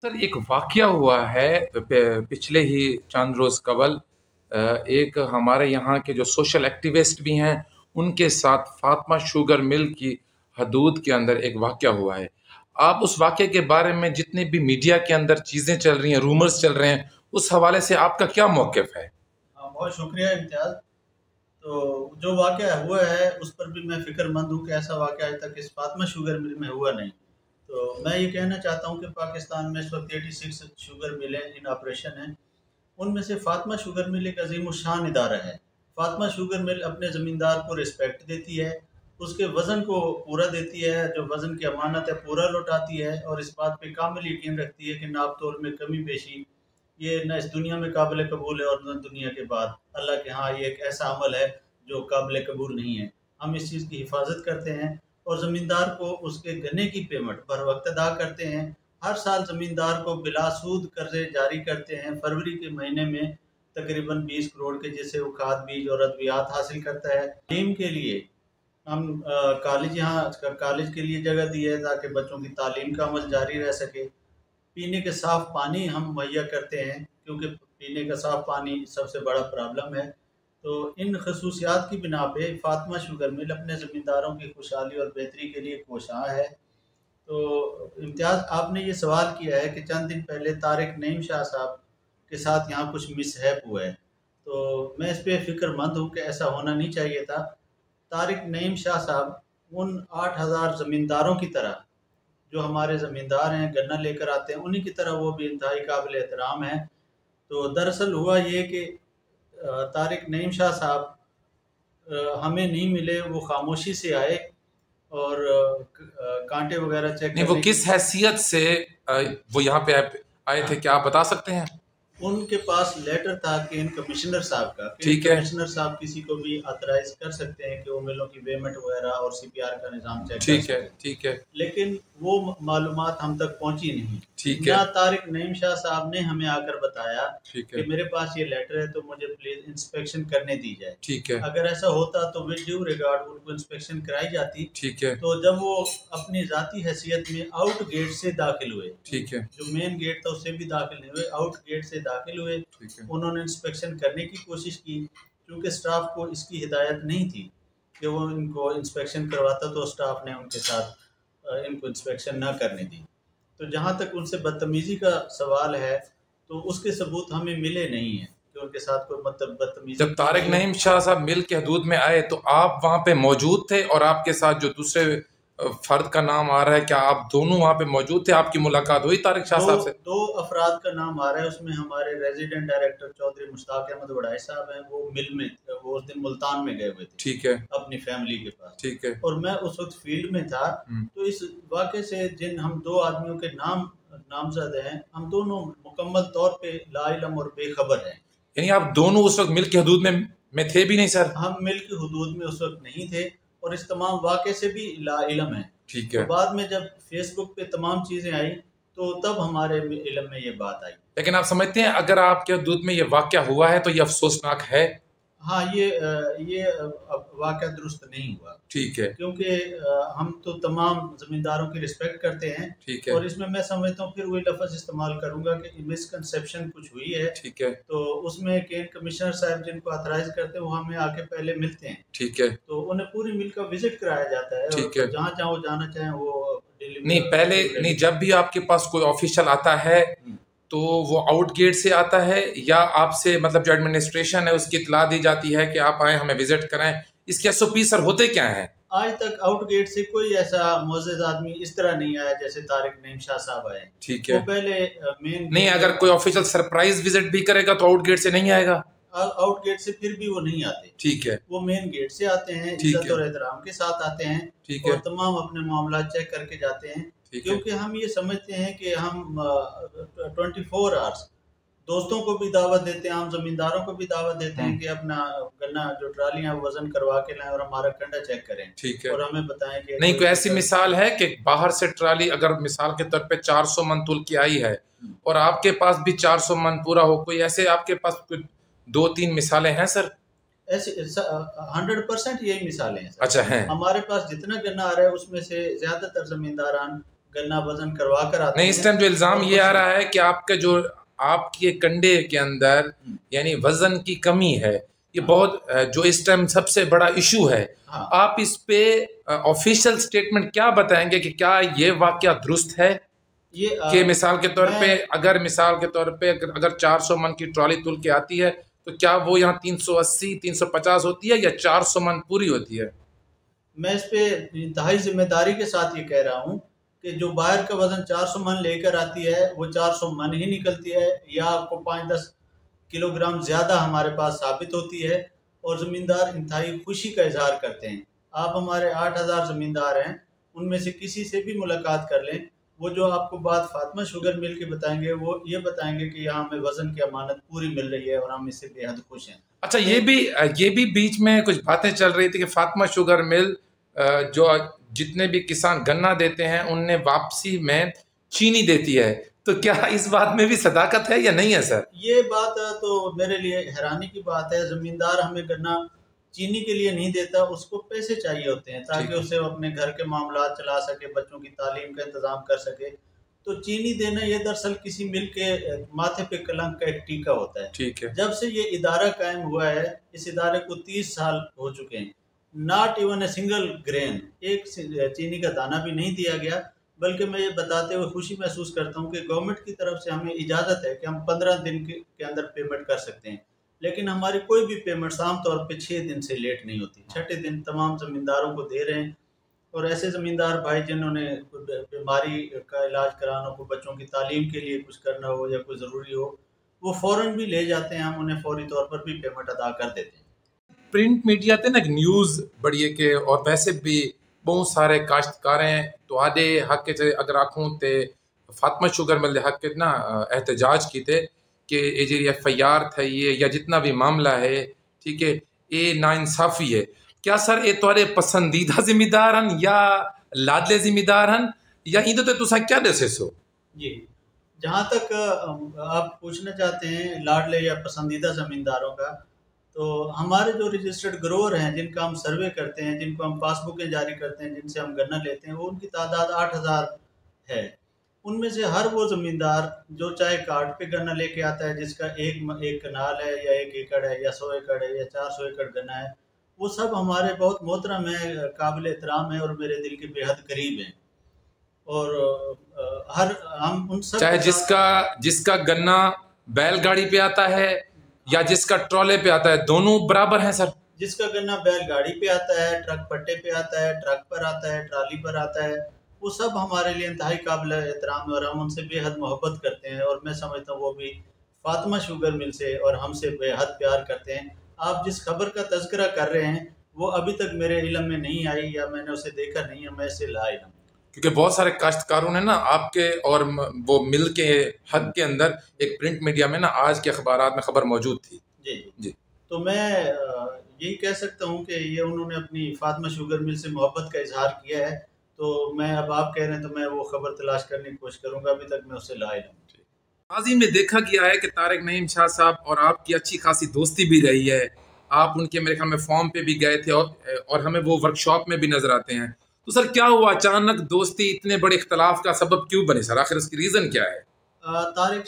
Sir एक वाकया हुआ है पिछले ही चंद रोज कबल। एक हमारे यहाँ के जो सोशल एक्टिविस्ट भी हैं उनके साथ फातिमा शुगर मिल की हदूद के अंदर एक वाकया हुआ है। आप उस वाकये के बारे में जितने भी मीडिया के अंदर चीजें चल रही हैं, रूमर्स चल रहे हैं, उस हवाले से आपका क्या मौक़िफ़ है? हाँ, बहुत शुक्रिया इम्तियाज़। तो जो वाक़या हुआ है उस पर भी मैं फ़िक्रमंद हूँ कि ऐसा वाक़या आज तक इस फातिमा शुगर मिल में हुआ नहीं। तो मैं ये कहना चाहता हूँ कि पाकिस्तान में इस वक्त 86 शुगर मिलें इन ऑपरेशन हैं। उनमें से फातिमा शुगर मिल एक अज़ीमुश्शान इदारा है। फातिमा शुगर मिल अपने ज़मींदार को रिस्पेक्ट देती है, उसके वज़न को पूरा देती है, जो वज़न की अमानत है पूरा लौटाती है और इस बात पे कामिल यकीन रखती है कि नाप तोल में कमी पेशी ये न इस दुनिया में काबिल कबूल है और न दुनिया के बाद। अल्लाह के यहाँ ये एक ऐसा अमल है जो काबिल कबूल नहीं है। हम इस चीज़ की हिफाजत करते हैं और ज़मींदार को उसके गन्ने की पेमेंट बर वक्त अदा करते हैं। हर साल ज़मींदार को बिला सूद कर्जे जारी करते हैं। फरवरी के महीने में तकरीबन 20 करोड़ के जैसे वो खाद बीज और अद्वियात हासिल करता है। तालीम के लिए हम कॉलेज के लिए जगह दी है ताकि बच्चों की तालीम का अमल जारी रह सके। पीने के साफ़ पानी हम मुहैया करते हैं क्योंकि पीने का साफ़ पानी सबसे बड़ा प्रॉब्लम है। तो इन खसूसियात की बिना पे फातिमा शुगर मिल अपने ज़मींदारों की खुशहाली और बेहतरी के लिए कोशां है। तो इम्तियाज़, आपने ये सवाल किया है कि चंद दिन पहले तारिक नईम शाह साहब के साथ यहाँ कुछ मिसहैप हुआ है, तो मैं इस पे फ़िक्रमंद हूँ कि ऐसा होना नहीं चाहिए था। तारिक नईम शाह साहब उन 8000 ज़मींदारों की तरह जो हमारे ज़मींदार हैं गन्ना लेकर आते हैं उन्हीं की तरह वो भी इंतहाई काबिल एहतराम हैं। तो दरअसल हुआ ये कि तारिक नईम शाह साहब हमें नहीं मिले, वो खामोशी से आए और कांटे वगैरह चेक नहीं, वो करने किस हैसियत से वो यहाँ पे आए थे, क्या आप बता सकते हैं? उनके पास लेटर था कि इन कमिश्नर साहब का कि ठीक है, कमिश्नर साहब किसी को भी ऑथराइज कर सकते हैं कि वो मिलों की पेमेंट वगैरह और सीपीआर का निज़ाम चेक कर ठीक है, सकें। ठीक है, लेकिन वो मालूमात हम तक पहुंची नहीं। ठीक है, ना तारिक नईम शाह साहब ने हमें आकर बताया ठीक कि है, मेरे पास ये लेटर है तो मुझे प्लीज इंस्पेक्शन करने दी जाए। ठीक है, अगर ऐसा होता तो विद ड्यू रिगार्ड उनको इंस्पेक्शन कराई जाती। ठीक है, तो जब वो अपनी जाती हैसियत में आउट गेट से दाखिल हुए, ठीक है, जो मेन गेट था उससे भी दाखिल नहीं हुए, आउट गेट से दाखिल हुए, ठीक है, उन्होंने इंस्पेक्शन करने की कोशिश की। क्योंकि स्टाफ को इसकी हिदायत नहीं थी कि वो इनको इंस्पेक्शन करवाता, तो स्टाफ ने उनके साथ इनको इंस्पेक्शन ना करने दी। तो जहाँ तक उनसे बदतमीज़ी का सवाल है तो उसके सबूत हमें मिले नहीं हैं कि उनके साथ कोई मतलब बदतमीज़ी जब की तारिक गई हो। नईम शाह साहब मिल के हदूद में आए तो आप वहां पे मौजूद थे और आपके साथ जो दूसरे फर्द का नाम आ रहा है, क्या आप दोनों वहां पे मौजूद थे? आपकी मुलाकात हुई तारिक शाह दो साहब से? दो अफराद का नाम आ रहा है, उसमें हमारे रेजिडेंट डायरेक्टर चौधरी मुश्ताक अहमद वड़ाई साहब हैं। वो मिल में वो उस दिन मुल्तान में गए हुए थे ठीक है, अपनी फैमिली के पास, ठीक है, और मैं उस वक्त फील्ड में था। तो इस वाक़े से जिन हम दो आदमियों के नामजद हैं, हम दोनों मुकम्मल तौर पे लाइलम और बेखबर हैं। यानी आप दोनों उस वक्त मिल के हदूद में थे भी नहीं सर? हम मिल की हुदूद में उस वक्त नहीं थे और इस तमाम वाक़े से भी लाइलम है। ठीक तो है, बाद में जब फेसबुक पे तमाम चीज़ें आई तो तब हमारे इल्म में ये बात आई। लेकिन आप समझते हैं अगर आपके हदूद में ये वाकया हुआ है तो ये अफसोसनाक है? हाँ, ये वाक़या दुरुस्त नहीं हुआ ठीक है, क्योंकि हम तो तमाम ज़मींदारों की रिस्पेक्ट करते हैं। ठीक है, और इसमें मैं समझता हूँ फिर वही लफ्ज़ इस्तेमाल करूँगा कि मिसकंसेप्शन कुछ हुई है। ठीक है, तो उसमें के कमिश्नर साहब जिनको ऑथराइज़ करते हैं वो हमें आके पहले मिलते हैं। ठीक है, तो उन्हें पूरी मिल का विज़िट कराया जाता है ठीक है। और जहाँ-जहाँ वो जाना चाहें वो नहीं, पहले नहीं, जब भी आपके पास कोई ऑफिशियल आता है तो वो आउट गेट से आता है या आपसे मतलब जो एडमिनिस्ट्रेशन है उसकी इतला दी जाती है कि आप आए हमें विजिट कराएं? इसके एसओपी सर होते क्या हैं? आज तक आउट गेट से कोई ऐसा मुअज़्ज़ज़ आदमी इस तरह नहीं आया जैसे तारिक नईम शाह साहब आए। ठीक वो है। पहले मेन नहीं, अगर कोई ऑफिशियल सरप्राइज विजिट भी करेगा तो आउट गेट से नहीं आएगा? आउट गेट से फिर भी वो नहीं आते। ठीक है, वो मेन गेट से आते हैं, ठीक इज्जत है, और एहतराम के साथ आते हैं ठीक और है, तमाम अपने मामला चेक करके जाते हैं। ठीक है, क्योंकि हम ये समझते हैं कि हम 24 आवर्स दोस्तों को भी दावत देते हैं, आम ज़मींदारों को भी दावत देते हैं कि अपना गन्ना जो ट्रालियाँ वज़न करवा के लाएं और हमारा कंडा चेक करें ठीक है। और हमें बताएं कि नहीं, कोई ऐसी मिसाल है कि बाहर से ट्राली अगर मिसाल के तौर पे 400 मन तुल की आई है और आपके पास भी 400 मन पूरा हो, कोई ऐसे आपके पास कोई 2-3 मिसालें हैं सर? ऐसे 100% यही मिसालें हैं सर। अच्छा, हैं। हमारे पास जितना गन्ना आ रहा है उसमें से ज़्यादातर ज़मींदारान गन्ना वजन करवा कर आते नहीं, हैं। इस टाइम जो इल्ज़ाम ये आ रहा है कि आपका जो आपके कंडे के अंदर यानी वजन की कमी है, ये बहुत जो इस टाइम सबसे बड़ा इशू है। हाँ, आप इस पे ऑफिशियल स्टेटमेंट क्या बताएंगे कि क्या ये वाकया दुरुस्त है ये कि मिसाल के तौर पे मैं अगर मिसाल के तौर पे अगर 400 मन की ट्रॉली तुल के आती है तो क्या वो यहाँ 380 350 होती है या 400 मन पूरी होती है? मैं इस पे इंतहाई जिम्मेदारी के साथ ये कह रहा हूँ कि जो बाहर का वजन 400 मन लेकर आती है वो 400 मन ही निकलती है, या आपको 5-10 किलोग्राम ज़्यादा हमारे पास साबित होती है, और ज़मींदार इंतहाई खुशी का इजहार करते हैं। आप हमारे 8,000 ज़मींदार हैं, उनमें से किसी से भी मुलाकात कर लें, वो जो आपको बात फातिमा शुगर मिल के बताएंगे, वो ये बताएंगे कि यहाँ हमें वज़न की अमानत पूरी मिल रही है और हम इससे बेहद खुश हैं। अच्छा, ये भी बीच में कुछ बातें चल रही थी कि फातिमा शुगर मिल जो जितने भी किसान गन्ना देते हैं उन्हें वापसी में चीनी देती है, तो क्या इस बात में भी सदाकत है या नहीं है सर? ये बात तो मेरे लिए हैरानी की बात है। ज़मींदार हमें गन्ना चीनी के लिए नहीं देता, उसको पैसे चाहिए होते हैं ताकि उसे अपने घर के मामलात चला सके, बच्चों की तालीम का इंतज़ाम कर सके। तो चीनी देना ये दरअसल किसी मिल के माथे पे कलंक का एक टीका होता है। ठीक है। जब से ये इदारा कायम हुआ है, इस इदारे को 30 साल हो चुके हैं, not even a single grain, एक चीनी का दाना भी नहीं दिया गया। बल्कि मैं ये बताते हुए खुशी महसूस करता हूँ कि गवर्नमेंट की तरफ से हमें इजाज़त है कि हम 15 दिन के अंदर पेमेंट कर सकते हैं, लेकिन हमारी कोई भी पेमेंट्स आमतौर पे 6 दिन से लेट नहीं होती। छठे दिन तमाम ज़मींदारों को दे रहे हैं, और ऐसे ज़मींदार भाई जिन्होंने कोई बीमारी का इलाज कराना हो, बच्चों की तालीम के लिए कुछ करना हो या कोई ज़रूरी हो, वो फ़ौरन भी ले जाते हैं, हम उन्हें फ़ौरी तौर पर भी पेमेंट अदा कर देते हैं। प्रिंट मीडिया ते ना एक न्यूज़ बड़ी है कि और वैसे भी बहुत सारे काश्तकारें तो आधे हक च अगर आखूं ते फातिमा शुगर मिल हक के ना एहतजाज कीते कि ये जी FIR थी है या जितना भी मामला है, ठीक है, ये नाइंसाफ़ी है। क्या सर ये तुम्हारे पसंदीदा जिम्मेदार हैं या लाडले जिम्मेदार हैं या इन तो तुसा क्या दसे सो? जी, जहाँ तक आप पूछना चाहते हैं लाडले या पसंदीदा ज़मींदारों का, तो हमारे जो रजिस्टर्ड ग्रोअर हैं, जिनका हम सर्वे करते हैं, जिनको हम पासबुकें जारी करते हैं, जिनसे हम गन्ना लेते हैं, वो उनकी तादाद 8,000 है। उनमें से हर वो ज़मींदार जो चाहे कार्ड पे गन्ना लेके आता है, जिसका एक कनाल है या 1 एकड़ है या 100 एकड़ है या 400 एकड़ गन्ना है, वो सब हमारे बहुत मोहतरम है, काबिल एहतराम है और मेरे दिल के बेहद करीब हैं। और हर हम उन सब चाहे के साथ जिसका गन्ना बैलगाड़ी पे आता है या जिसका ट्रॉले पे आता है, दोनों बराबर हैं सर? जिसका गन्ना बैलगाड़ी पे आता है, ट्रक पट्टे पे आता है, ट्रक पर आता है, ट्राली पर आता है, वो सब हमारे लिए इंतहाई काबिल एहतराम है और हम उनसे बेहद मोहब्बत करते हैं, और मैं समझता हूँ वो भी फातिमा शुगर मिल से और हमसे बेहद प्यार करते हैं। आप जिस खबर का तज़किरा कर रहे हैं, वो अभी तक मेरे इल्म में नहीं आई या मैंने उसे देखा नहीं है, मैं इससे लाइल्म हूँ। क्योंकि बहुत सारे काश्तकारों ने ना आपके और वो मिल के हक के अंदर एक प्रिंट मीडिया में ना आज के अखबारात में खबर मौजूद थी। जी, जी। तो मैं यही कह सकता हूँ कि ये उन्होंने अपनी फातिमा शुगर मिल से मोहब्बत का इज़हार किया है, तो मैं अब आप कह रहे हैं तो मैं वो खबर तलाश करने की कोशिश करूँगा, अभी तक मैं उससे लाइल हूँ। माजी में देखा गया है कि तारिक नईम शाह साहब और आपकी अच्छी खासी दोस्ती भी रही है। आप उनके मेरे ख्याल में फॉर्म पे भी गए थे और हमें वो वर्कशॉप में भी नजर आते हैं। तो सर क्या हुआ, अचानक दोस्ती इतने बड़े इख्तलाफ का सबब क्यों बने सर? आखिर उसकी रीजन क्या है? तारिक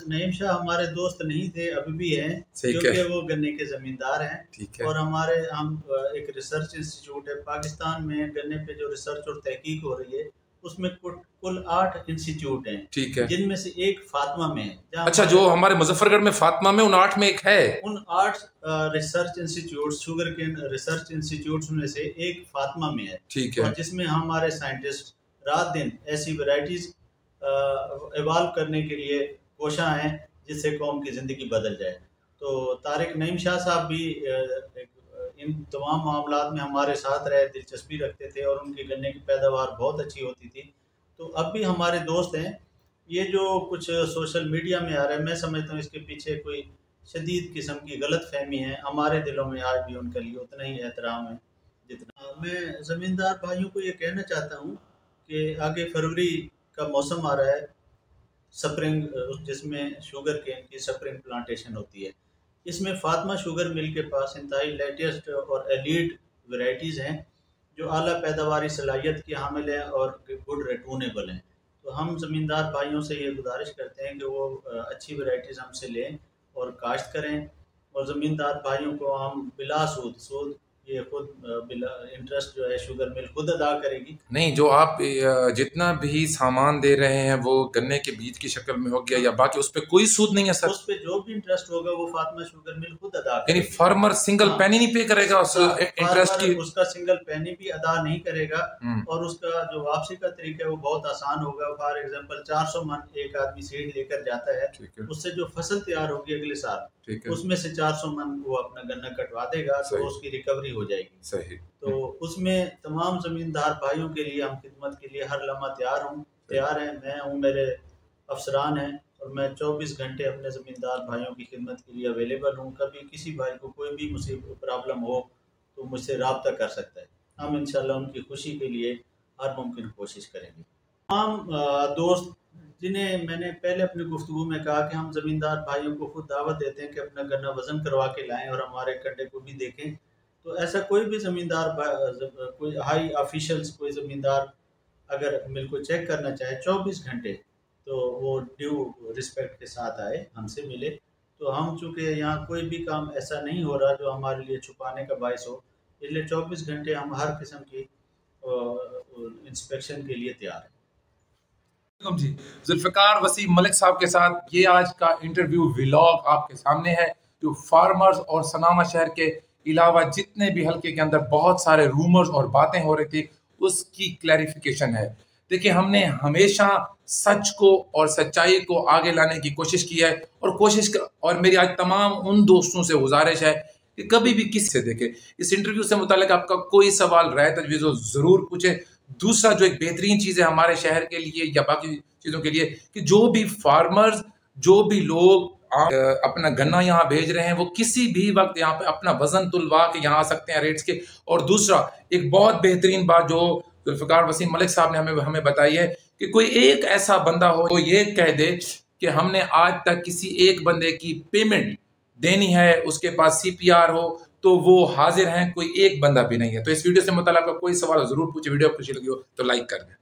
नईम शाह हमारे दोस्त नहीं थे, अभी भी हैं, क्योंकि वो गन्ने के ज़मींदार हैं। ठीक है। और हम एक रिसर्च इंस्टीट्यूट है पाकिस्तान में, गन्ने पे जो रिसर्च और तहकीक हो रही है उसमें कुल 8 इंस्टीट्यूट हैं, ठीक है, जिनमें से एक फातिमा में है। अच्छा, जो हमारे मुजफ्फरगढ़ में फातिमा में उन 8 में एक है? उन 8 रिसर्च इंस्टीट्यूट, शुगर के रिसर्च इंस्टीट्यूट में से एक फातिमा में है। ठीक है। और जिसमें हमारे साइंटिस्ट रात दिन ऐसी वैरायटीज इवाल्व करने के लिए कोशा हैं जिससे कौम की ज़िंदगी बदल जाए। तो तारिक नईम शाह साहब भी इन तमाम मामलात में हमारे साथ रहे, दिलचस्पी रखते थे और उनकी गन्ने की पैदावार बहुत अच्छी होती थी। तो अब भी हमारे दोस्त हैं। ये जो कुछ सोशल मीडिया में आ रहा है, मैं समझता हूँ इसके पीछे कोई शदीद किस्म की गलत फहमी है। हमारे दिलों में आज भी उनके लिए उतना ही एहतराम है जितना। मैं ज़मींदार भाइयों को ये कहना चाहता हूँ कि आगे फरवरी का मौसम आ रहा है, स्प्रिंग, जिसमें शुगर केन की स्प्रिंग प्लांटेशन होती है। इसमें फातिमा शुगर मिल के पास इंतहाई लेटेस्ट और एलीट वैरायटीज़ हैं जो आला पैदावारी सलाहियत की हामिल हैं और गुड रेटूनेबल हैं। तो हम ज़मींदार भाइयों से ये गुजारिश करते हैं कि वो अच्छी वैरायटीज़ हमसे लें और काश्त करें, और ज़मींदार भाइयों को हम बिला सूद ये खुद बिला इंटरेस्ट जो है शुगर मिल खुद अदा करेगी। नहीं, जो आप जितना भी सामान दे रहे हैं वो गन्ने के बीज की शक्ल में हो गया या बाकी, उस पर कोई सूद नहीं है सर? उस पे जो भी इंटरेस्ट होगा वो फातिमा शुगर मिल खुद अदा यानी करेगी। फार्मर सिंगल हाँ, पैनी नहीं पे करेगा उस इंटरेस्ट की? उसका सिंगल पैनी भी अदा नहीं करेगा, हम्म, और उसका जो वापसी का तरीका है वो बहुत आसान होगा। फॉर एग्जांपल 400 मन एक आदमी सीड लेकर जाता है, ठीक है, उससे जो फसल तैयार होगी अगले साल, ठीक है, उसमें से 400 मन वो अपना गन्ना कटवा देगा, तो सही, उसकी रिकवरी हो जाएगी। सही, तो उसमें तमाम ज़मींदार भाइयों के लिए हम खिदमत के लिए हर लम्हा तैयार हैं, मैं हूँ, मेरे अफसरान हैं, और मैं 24 घंटे अपने ज़मींदार भाइयों की खिदमत के लिए अवेलेबल हूँ। कभी किसी भाई को कोई भी मुसीबत प्रॉब्लम हो तो मुझसे रब्ता कर सकता है। हम इंशाल्लाह उनकी खुशी के लिए हर मुमकिन कोशिश करेंगे। तमाम दोस्त जिन्हें मैंने पहले अपनी गुफ्तगू में कहा कि हम ज़मींदार भाइयों को खुद दावत देते हैं कि अपना गन्ना वज़न करवा के लाएँ और हमारे कंडे को भी देखें, तो ऐसा कोई भी ज़मींदार कोई हाई ऑफिशियल्स, कोई ज़मींदार अगर मिल को चेक करना चाहे 24 घंटे, तो वो ड्यू रिस्पेक्ट के साथ आए, हमसे मिले। तो हम चूँकि यहाँ कोई भी काम ऐसा नहीं हो रहा जो हमारे लिए छुपाने का बायस हो, इसलिए 24 घंटे हम हर किस्म की इंस्पेक्शन के लिए तैयार हैं। जी, जुल्फ़िकार वसीम मलिक साहब के साथ ये आज का इंटरव्यू व्लॉग आपके सामने है, जो फार्मर्स और सनामा शहर के अलावा जितने भी हल्के के अंदर बहुत सारे रूमर्स और बातें हो रही थी, उसकी क्लैरिफिकेशन है। देखिए, हमने हमेशा सच को और सच्चाई को आगे लाने की कोशिश की है, और मेरी आज तमाम उन दोस्तों से गुजारिश है कि कभी भी किसी से देखे इस इंटरव्यू से मुताल्लिक आपका कोई सवाल राय तजवीज़ हो ज़रूर पूछे। दूसरा, जो एक बेहतरीन चीज़ है हमारे शहर के लिए या बाकी चीज़ों के लिए, कि जो भी फार्मर्स, जो भी लोग अपना गन्ना यहाँ भेज रहे हैं, वो किसी भी वक्त यहाँ पे अपना वजन तुलवा के यहाँ आ सकते हैं रेट्स के। और दूसरा, एक बहुत बेहतरीन बात जो जुल्फ़िकार वसीम मलिक साहब ने हमें बताई है कि कोई एक ऐसा बंदा हो जो ये कह दे कि हमने आज तक किसी एक बंदे की पेमेंट देनी है, उसके पास CPR हो, तो वो हाजिर हैं, कोई एक बंदा भी नहीं है। तो इस वीडियो से मुताल्लिक़ आपका कोई सवाल जरूर पूछे, वीडियो अच्छी लगी हो तो लाइक कर दें।